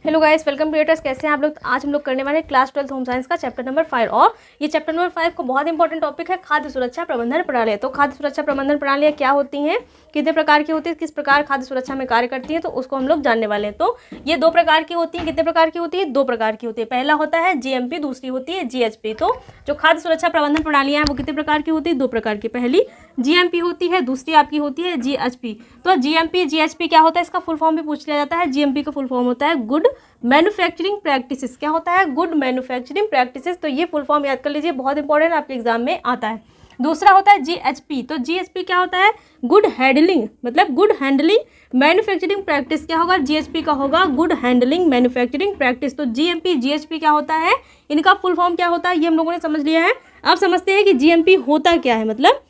Hello guys, welcome creators. कैसे हैं आप लोग। आज हम लोग करने वाले हैं क्लास 12 होम साइंस का चैप्टर नंबर 5 और ये चैप्टर नंबर 5 को बहुत इंपॉर्टेंट टॉपिक है खाद्य सुरक्षा प्रबंधन प्रणाली। तो खाद्य सुरक्षा प्रबंधन प्रणालियाँ क्या होती हैं, कितने प्रकार की होती है, किस प्रकार खाद्य सुरक्षा में कार्य करती है, तो उसको हम लोग जानने वाले हैं। तो ये 2 प्रकार की होती है। कितने प्रकार की होती है? 2 प्रकार की होती है। पहला होता है जीएमपी, दूसरी होती है जीएचपी। तो जो खाद्य सुरक्षा प्रबंधन प्रणालियाँ हैं वो कितने प्रकार की होती है? 2 प्रकार की। पहली जीएमपी होती है, दूसरी आपकी होती है जीएचपी। तो जीएमपी जीएचपी क्या होता है, इसका फुल फॉर्म भी पूछ लिया जाता है। जीएमपी का फुल फॉर्म होता है गुड मैन्युफैक्चरिंग प्रैक्टिसेस। क्या होता है? Good manufacturing practices. तो ये फुल फॉर्म याद कर लीजिए, बहुत इंपॉर्टेंट, आपके एग्जाम में आता है। दूसरा होता है जीएचपी। तो जीएचपी क्या होता है? गुड हैंडलिंग, मतलब गुड हैंडलिंग मैन्युफैक्चरिंग प्रैक्टिस। क्या होगा? जीएचपी का होगा गुड हैंडलिंग मैन्युफैक्चरिंग प्रैक्टिस। तो जीएमपी जीएचपी क्या होता है, इनका फुल फॉर्म क्या होता है, ये हम लोगों ने समझ लिया है। अब समझते हैं कि जीएमपी होता क्या है, मतलब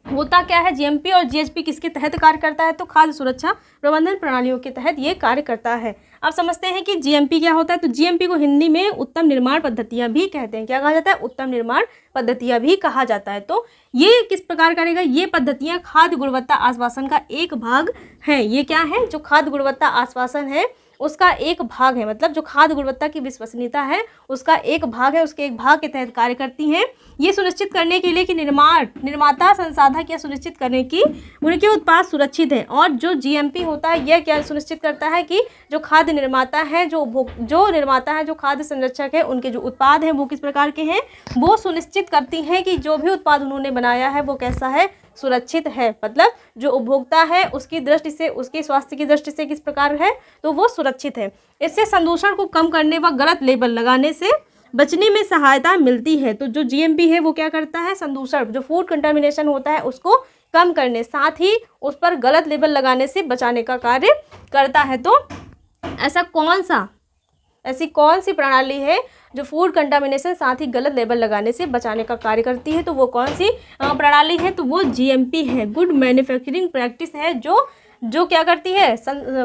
होता क्या है जीएमपी और जीएचपी किसके तहत कार्य करता है। तो खाद्य सुरक्षा प्रबंधन प्रणालियों के तहत ये कार्य करता है। अब समझते हैं कि जीएमपी क्या होता है। तो जीएमपी को हिंदी में उत्तम निर्माण पद्धतियां भी कहते हैं। क्या कहा जाता है? उत्तम निर्माण पद्धतियां भी कहा जाता है। तो ये किस प्रकार करेगा? ये पद्धतियां खाद्य गुणवत्ता आश्वासन का एक भाग है। ये क्या है? जो खाद्य गुणवत्ता आश्वासन है उसका एक भाग है, मतलब जो खाद्य गुणवत्ता की विश्वसनीयता है उसका एक भाग है, उसके एक भाग के तहत कार्य करती हैं। ये सुनिश्चित करने के लिए कि निर्माता संसाधक क्या सुनिश्चित करें कि उनके उत्पाद सुरक्षित हैं। और जो जीएमपी होता है यह क्या सुनिश्चित करता है कि जो खाद्य निर्माता है, जो निर्माता है, जो खाद्य संरक्षक है, उनके जो उत्पाद हैं वो किस प्रकार के हैं, वो सुनिश्चित करती हैं कि जो भी उत्पाद उन्होंने बनाया है वो कैसा है, सुरक्षित है। मतलब जो उपभोक्ता है उसकी दृष्टि से, उसके स्वास्थ्य की दृष्टि से किस प्रकार है, तो वो सुरक्षित है। इससे संदूषण को कम करने व गलत लेबल लगाने से बचने में सहायता मिलती है। तो जो जीएमपी है वो क्या करता है, संदूषण, जो फूड कंटामिनेशन होता है उसको कम करने, साथ ही उस पर गलत लेबल लगाने से बचाने का कार्य करता है। तो ऐसी कौन सी प्रणाली है जो फूड कंटामिनेशन साथ ही गलत लेबल लगाने से बचाने का कार्य करती है? तो वो कौन सी प्रणाली है? तो वो जीएमपी है, गुड मैन्युफैक्चरिंग प्रैक्टिस है, जो क्या करती है,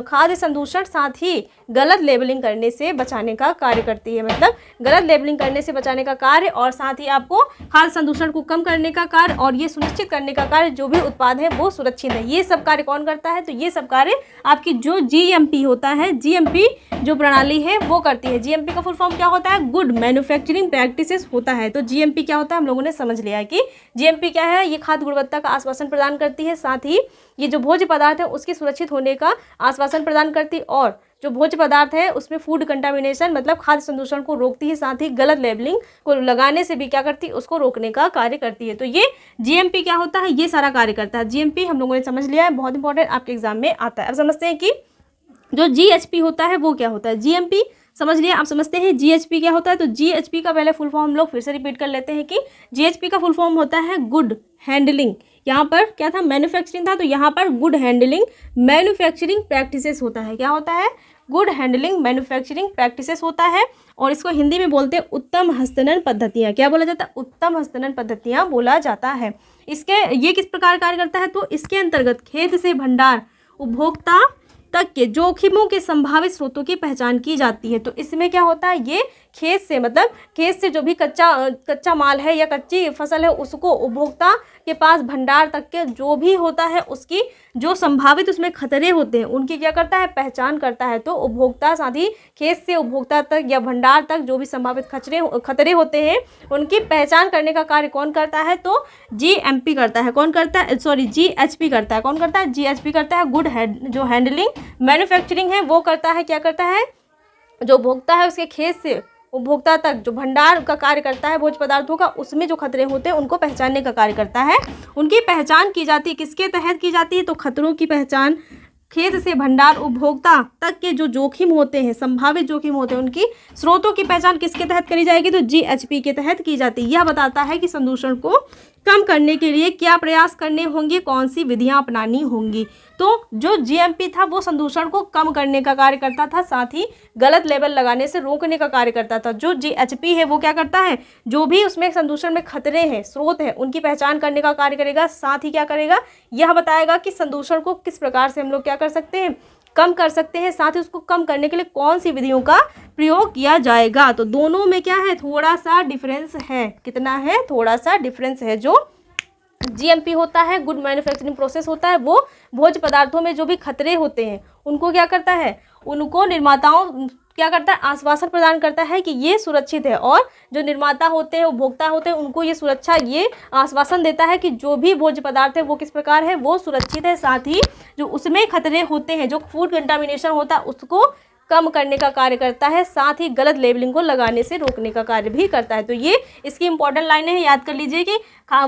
खाद्य संदूषण साथ ही गलत लेबलिंग करने से बचाने का कार्य करती है। मतलब गलत लेबलिंग करने से बचाने का कार्य और साथ ही आपको खाद्य संदूषण को कम करने का कार्य और ये सुनिश्चित करने का कार्य जो भी उत्पाद है वो सुरक्षित है। ये सब कार्य कौन करता है? तो ये सब कार्य आपकी जो जीएमपी होता है, जीएमपी जो प्रणाली है वो करती है। जीएमपी का फुल फॉर्म क्या होता है? गुड मैन्युफैक्चरिंग प्रैक्टिसेस होता है। तो जीएमपी क्या होता है हम लोगों ने समझ लिया है कि जीएमपी क्या है, ये खाद्य गुणवत्ता का आश्वासन प्रदान करती है, साथ ही ये जो भोज्य पदार्थ है उसके सुरक्षित होने का आश्वासन प्रदान करती, और जो भोज्य पदार्थ है उसमें फूड कंटामिनेशन मतलब खाद्य संदूषण को रोकती है, साथ ही गलत लेबलिंग को लगाने से भी क्या करती है, उसको रोकने का कार्य करती है। तो ये जीएमपी क्या होता है, ये सारा कार्य करता है। जीएमपी हम लोगों ने समझ लिया है, बहुत इंपॉर्टेंट, आपके एग्जाम में आता है। अब समझते हैं कि जो जीएचपी होता है वो क्या होता है। जीएमपी समझ लिया, आप समझते हैं जीएचपी क्या होता है। तो जीएचपी का पहले फुल फॉर्म हम लोग फिर से रिपीट कर लेते हैं कि जीएचपी का फुल फॉर्म होता है गुड हैंडलिंग। यहाँ पर क्या था, मैन्युफैक्चरिंग था, तो यहाँ पर गुड हैंडलिंग मैन्युफैक्चरिंग प्रैक्टिसेस होता है। क्या होता है? गुड हैंडलिंग मैन्युफैक्चरिंग प्रैक्टिसेस होता है, और इसको हिंदी में बोलते हैं उत्तम हस्तनन पद्धतियाँ। क्या बोला जाता है? उत्तम हस्तनन पद्धतियाँ बोला जाता है। ये किस प्रकार कार्य करता है? तो इसके अंतर्गत खेत से भंडार उपभोक्ता तक के जोखिमों के संभावित स्रोतों की पहचान की जाती है। तो इसमें क्या होता है, ये खेत से, मतलब खेत से जो भी कच्चा माल है या कच्ची फसल है उसको उपभोक्ता के पास भंडार तक के जो भी होता है उसकी जो संभावित उसमें खतरे होते हैं उनकी क्या करता है, पहचान करता है। तो उपभोक्ता साथ ही खेत से उपभोक्ता तक या भंडार तक जो भी संभावित खतरे होते हैं उनकी पहचान करने का कार्य कौन करता है? तो जीएमपी करता है। कौन करता है? सॉरी, जीएचपी करता है। कौन करता है? जीएचपी करता है। गुड जो हैंडलिंग मैन्युफैक्चरिंग है वो करता है, क्या करता है, जो उपभोक्ता है उसके खेत से उपभोक्ता तक जो भंडार का कार्य करता है भोज्य पदार्थों का, उसमें जो खतरे होते हैं उनको पहचानने का कार्य करता है। उनकी पहचान की जाती है, किसके तहत की जाती है? तो खतरों की पहचान खेत से भंडार उपभोक्ता तक के जो जोखिम होते हैं, संभावित जोखिम होते हैं, उनकी स्रोतों की पहचान किसके तहत करी जाएगी? तो जीएचपी के तहत की जाती है। यह बताता है कि संदूषण को कम करने के लिए क्या प्रयास करने होंगे, कौन सी विधियां अपनानी होंगी। तो जो जीएमपी था वो संदूषण को कम करने का कार्य करता था, साथ ही गलत लेबल लगाने से रोकने का कार्य करता था। जो जीएचपी है वो क्या करता है, जो भी उसमें संदूषण में खतरे हैं, स्रोत हैं, उनकी पहचान करने का कार्य करेगा, साथ ही क्या करेगा, यह बताएगा कि संदूषण को किस प्रकार से हम लोग क्या कर सकते हैं, कम कर सकते हैं, साथ ही उसको कम करने के लिए कौन सी विधियों का प्रयोग किया जाएगा। तो दोनों में क्या है, थोड़ा सा डिफरेंस है। कितना है? थोड़ा सा डिफरेंस है। जो जीएमपी होता है, गुड मैन्युफैक्चरिंग प्रोसेस होता है, वो भोज्य पदार्थों में जो भी खतरे होते हैं उनको क्या करता है, उनको निर्माताओं क्या करता है, आश्वासन प्रदान करता है कि ये सुरक्षित है, और जो निर्माता होते हैं, उपभोक्ता होते हैं, उनको ये सुरक्षा, ये आश्वासन देता है कि जो भी भोज्य पदार्थ है वो किस प्रकार है, वो सुरक्षित है। साथ ही जो उसमें खतरे होते हैं, जो फूड कंटामिनेशन होता है, उसको कम करने का कार्य करता है। साथ ही गलत लेबलिंग को लगाने से रोकने का कार्य भी करता है। तो ये इसकी इंपॉर्टेंट लाइनें हैं, याद कर लीजिए कि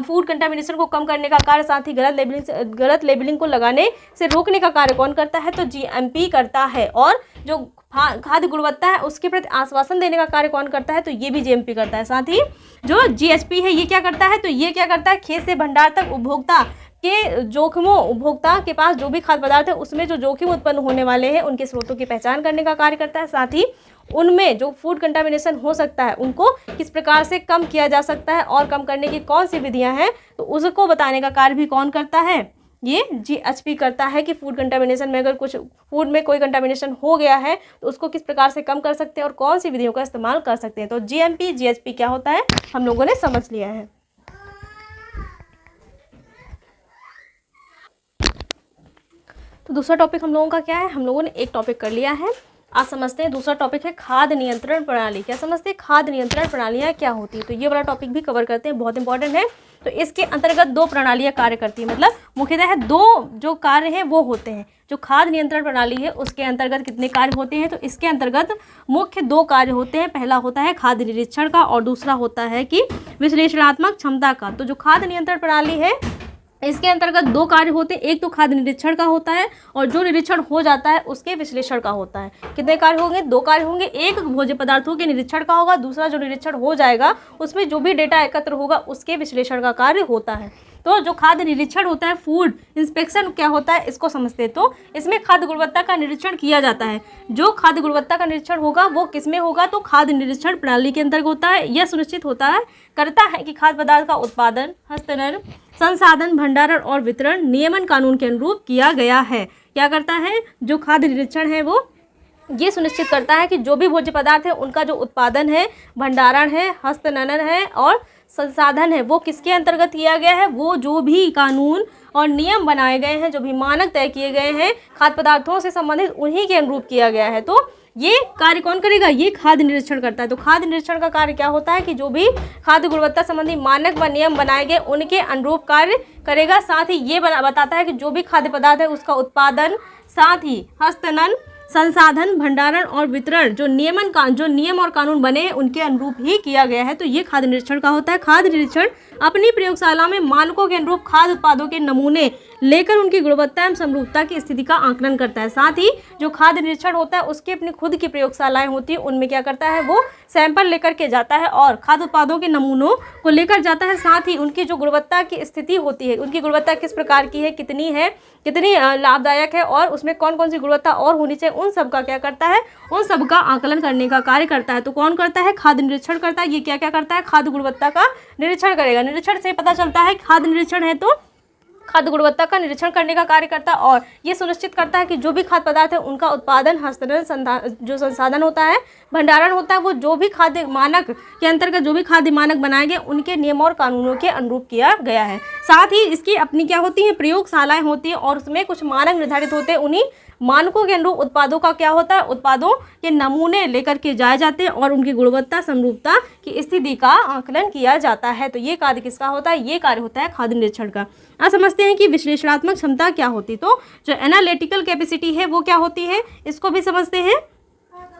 फूड कंटामिनेशन को कम करने का कार्य, साथ ही गलत लेबलिंग को लगाने से रोकने का कार्य कौन करता है, तो जीएमपी करता है। और जो खाद्य गुणवत्ता है उसके प्रति आश्वासन देने का कार्य कौन करता है, तो ये भी जीएमपी करता है। साथ ही जो जीएचपी है ये क्या करता है, तो ये क्या करता है, खेत से भंडार तक उपभोक्ता के जोखिमों, उपभोक्ता के पास जो भी खाद्य पदार्थ है उसमें जो जोखिम उत्पन्न होने वाले हैं उनके स्रोतों की पहचान करने का कार्य करता है। साथ ही उनमें जो फूड कंटामिनेशन हो सकता है उनको किस प्रकार से कम किया जा सकता है और कम करने की कौन सी विधियां हैं, तो उसको बताने का कार्य भी कौन करता है, ये जीएचपी करता है। कि फूड कंटामिनेशन में अगर कुछ फूड में कोई कंटामिनेशन हो गया है तो उसको किस प्रकार से कम कर सकते हैं और कौन सी विधियों का इस्तेमाल कर सकते हैं। तो जीएमपी जीएचपी क्या होता है हम लोगों ने समझ लिया है। तो दूसरा टॉपिक हम लोगों का क्या है, हम लोगों ने एक टॉपिक कर लिया है, आज समझते हैं दूसरा टॉपिक है खाद्य नियंत्रण प्रणाली। क्या समझते हैं, खाद्य नियंत्रण प्रणालियाँ क्या होती है, तो ये वाला टॉपिक भी कवर करते हैं, बहुत इंपॉर्टेंट है। तो इसके अंतर्गत दो प्रणालियाँ कार्य करती है, मतलब मुख्यतः दो जो कार्य हैं वो होते हैं। जो खाद्य नियंत्रण प्रणाली है उसके अंतर्गत कितने कार्य होते हैं, तो इसके अंतर्गत मुख्य दो कार्य होते हैं। पहला होता है खाद्य निरीक्षण का और दूसरा होता है कि विश्लेषणात्मक क्षमता का। तो जो खाद्य नियंत्रण प्रणाली है इसके अंतर्गत दो कार्य होते हैं, एक तो खाद्य निरीक्षण का होता है और जो निरीक्षण हो जाता है उसके विश्लेषण का होता है। कितने कार्य होंगे, दो कार्य होंगे, एक भोज्य पदार्थों के निरीक्षण का होगा, दूसरा जो निरीक्षण हो जाएगा उसमें जो भी डेटा एकत्र होगा उसके विश्लेषण का कार्य होता है। तो जो खाद्य निरीक्षण होता है, फूड इंस्पेक्शन क्या होता है इसको समझते हैं। तो इसमें खाद्य गुणवत्ता का निरीक्षण किया जाता है। जो खाद्य गुणवत्ता का निरीक्षण होगा वो किसमें होगा, तो खाद्य निरीक्षण प्रणाली के अंतर्गत होता है। यह सुनिश्चित करता है कि खाद्य पदार्थ का उत्पादन, हस्तांतरण, संसाधन, भंडारण और वितरण नियमन कानून के अनुरूप किया गया है। क्या करता है, जो खाद्य निरीक्षण है वो ये सुनिश्चित करता है कि जो भी भोज्य पदार्थ है उनका जो उत्पादन है, भंडारण है, हस्तांतरण है और संसाधन है वो किसके अंतर्गत किया गया है, वो जो भी कानून और नियम बनाए गए हैं, जो भी मानक तय किए गए हैं खाद्य पदार्थों से संबंधित, उन्हीं के अनुरूप किया गया है। तो ये कार्य कौन करेगा, ये खाद्य निरीक्षण करता है। तो खाद्य निरीक्षण का कार्य क्या होता है कि जो भी खाद्य गुणवत्ता संबंधी मानक व नियम बनाए गए उनके अनुरूप कार्य करेगा। साथ ही ये बताता है कि जो भी खाद्य पदार्थ है उसका उत्पादन, साथ ही हस्तांतरण, संसाधन, भंडारण और वितरण जो नियम और कानून बने हैं उनके अनुरूप ही किया गया है। तो ये खाद्य निरीक्षण का होता है। खाद्य निरीक्षण अपनी प्रयोगशाला में मानकों के अनुरूप खाद्य उत्पादों के नमूने लेकर उनकी गुणवत्ता एवं समरूपता की स्थिति का आकलन करता है। साथ ही जो खाद्य निरीक्षण होता है उसकी अपनी खुद की प्रयोगशालाएं होती है, उनमें क्या करता है, वो सैंपल लेकर के जाता है और खाद्य उत्पादों के नमूनों को लेकर जाता है। साथ ही उनकी जो गुणवत्ता की स्थिति होती है, उनकी गुणवत्ता किस प्रकार की है, कितनी लाभदायक है और उसमें कौन कौन सी गुणवत्ता और होनी चाहिए, उन सब का क्या करता है, उन सब का आकलन करने का कार्य करता है। तो कौन करता है, खाद्य निरीक्षण करता है। ये क्या क्या करता है, खाद्य गुणवत्ता का निरीक्षण करेगा। निरीक्षण से पता चलता है खाद्य निरीक्षण है तो खाद्य गुणवत्ता का निरीक्षण करने का कार्य करता है और ये सुनिश्चित करता है कि जो भी खाद्य पदार्थ है उनका उत्पादन, हस्तांतरण, जो संसाधन होता है, भंडारण होता है, वो जो भी खाद्य मानक के अंतर्गत जो भी खाद्य मानक बनाए गए उनके नियम और कानूनों के अनुरूप किया गया है। साथ ही इसकी अपनी क्या होती है, प्रयोगशालाएं होती हैं और उसमें कुछ मानक निर्धारित होते हैं। उन्हीं मानकों के अनुरूप उत्पादों का क्या होता है, उत्पादों के नमूने लेकर के जाए जाते हैं और उनकी गुणवत्ता, समरूपता की स्थिति का आकलन किया जाता है। तो ये कार्य किसका होता है, ये कार्य होता है खाद्य निरीक्षण का। अब समझते हैं कि विश्लेषणात्मक क्षमता क्या होती है। तो जो एनालिटिकल कैपेसिटी है वो क्या होती है, इसको भी समझते हैं।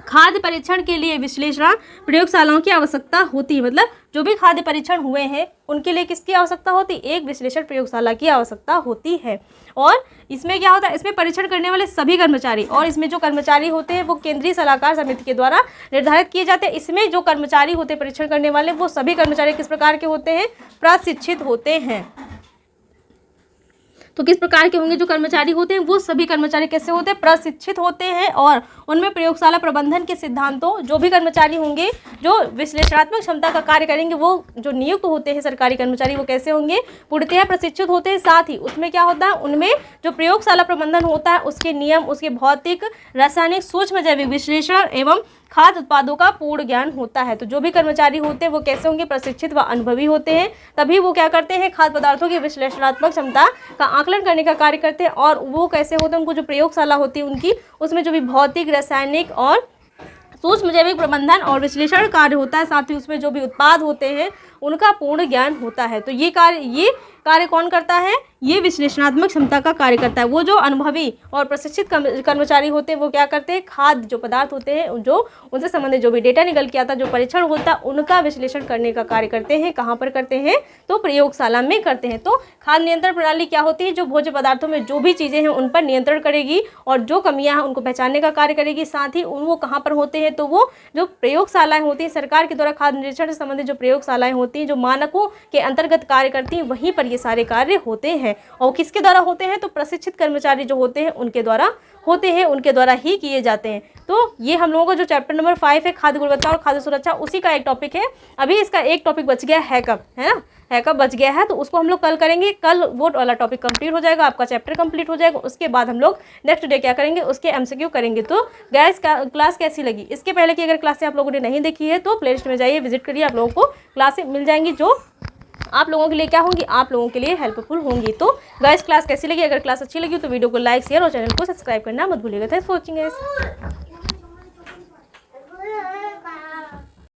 खाद्य परीक्षण के लिए विश्लेषण प्रयोगशालाओं की आवश्यकता होती है। मतलब जो भी खाद्य परीक्षण हुए हैं उनके लिए किसकी आवश्यकता होती है, एक विश्लेषण प्रयोगशाला की आवश्यकता होती है। और इसमें क्या होता है, इसमें परीक्षण करने वाले सभी कर्मचारी, और इसमें जो कर्मचारी होते हैं वो केंद्रीय सलाहकार समिति के द्वारा निर्धारित किए जाते हैं। इसमें जो कर्मचारी होते हैं परीक्षण करने वाले, वो सभी कर्मचारी किस प्रकार के होते हैं, प्रशिक्षित होते हैं। तो किस प्रकार के होंगे जो कर्मचारी होते हैं, वो सभी कर्मचारी कैसे होते हैं, प्रशिक्षित होते हैं। और उनमें प्रयोगशाला प्रबंधन के सिद्धांतों, जो भी कर्मचारी होंगे जो विश्लेषणात्मक क्षमता का कार्य करेंगे, वो जो नियुक्त होते हैं सरकारी कर्मचारी, वो कैसे होंगे, पूर्णतः प्रशिक्षित होते हैं। साथ ही उसमें क्या होता है, उनमें जो प्रयोगशाला प्रबंधन होता है उसके नियम, उसके भौतिक, रासायनिक, सूक्ष्म जैविक विश्लेषण एवं खाद्य उत्पादों का पूर्ण ज्ञान होता है। तो जो भी कर्मचारी होते हैं वो कैसे होंगे, प्रशिक्षित व अनुभवी होते हैं। तभी वो क्या करते हैं, खाद्य पदार्थों की विश्लेषणात्मक क्षमता का आकलन करने का कार्य करते हैं। और वो कैसे होते हैं, उनको जो प्रयोगशाला होती है उनकी, उसमें जो भी भौतिक, रासायनिक और सूक्ष्म जैविक प्रबंधन और विश्लेषण कार्य होता है, साथ ही उसमें जो भी उत्पाद होते हैं उनका पूर्ण ज्ञान होता है। तो ये कार्य कौन करता है? ये विश्लेषणात्मक क्षमता का कार्य करता है। वो जो अनुभवी और प्रशिक्षित कर्मचारी होते हैं वो क्या करते हैं? खाद्य जो पदार्थ होते हैं, जो उनसे संबंधित जो भी डेटा निकल के आता है, जो परीक्षण होता है, उनका विश्लेषण करने का कार्य करते हैं। कहाँ पर करते हैं? तो प्रयोगशाला में करते हैं। तो खाद्य नियंत्रण प्रणाली क्या होती है? जो भोज्य पदार्थों में जो भी चीज़ें हैं उन पर नियंत्रण करेगी और जो कमियां हैं उनको पहचानने का कार्य करेगी। साथ ही वो कहाँ पर होते हैं? तो वो जो प्रयोगशालाएं होती हैं, सरकार के द्वारा खाद्य निरीक्षण से संबंधित जो प्रयोगशालाएं होती हैं, जो मानकों के अंतर्गत कार्य करती हैं, वहीं पर ये सारे कार्य होते हैं। और किसके द्वारा होते हैं? तो प्रशिक्षित कर्मचारी जो होते हैं उनके द्वारा होते हैं, उनके द्वारा ही किए जाते हैं। तो ये हम लोगों का जो चैप्टर नंबर 5 है, खाद्य गुणवत्ता और खाद्य सुरक्षा, उसी का एक टॉपिक है। अभी इसका एक टॉपिक बच गया है कब, है ना, है कब बच गया है, तो उसको हम लोग कल करेंगे। कल वो वाला टॉपिक कंप्लीट हो जाएगा, आपका चैप्टर कंप्लीट हो जाएगा। उसके बाद हम लोग नेक्स्ट डे क्या करेंगे? उसके एमसीक्यू करेंगे। तो गाइस क्लास कैसी लगी? इसके पहले की अगर क्लासें आप लोगों ने नहीं देखी है तो प्लेलिस्ट में जाइए, विजिट करिए, आप लोगों को क्लासें मिल जाएंगी जो आप लोगों के लिए क्या होंगी? आप लोगों के लिए हेल्पफुल होंगी। तो गाइस क्लास कैसी लगी? अगर क्लास अच्छी लगी तो वीडियो को लाइक, शेयर और चैनल को सब्सक्राइब करना मत भूलिएगा। Thanks for watching guys.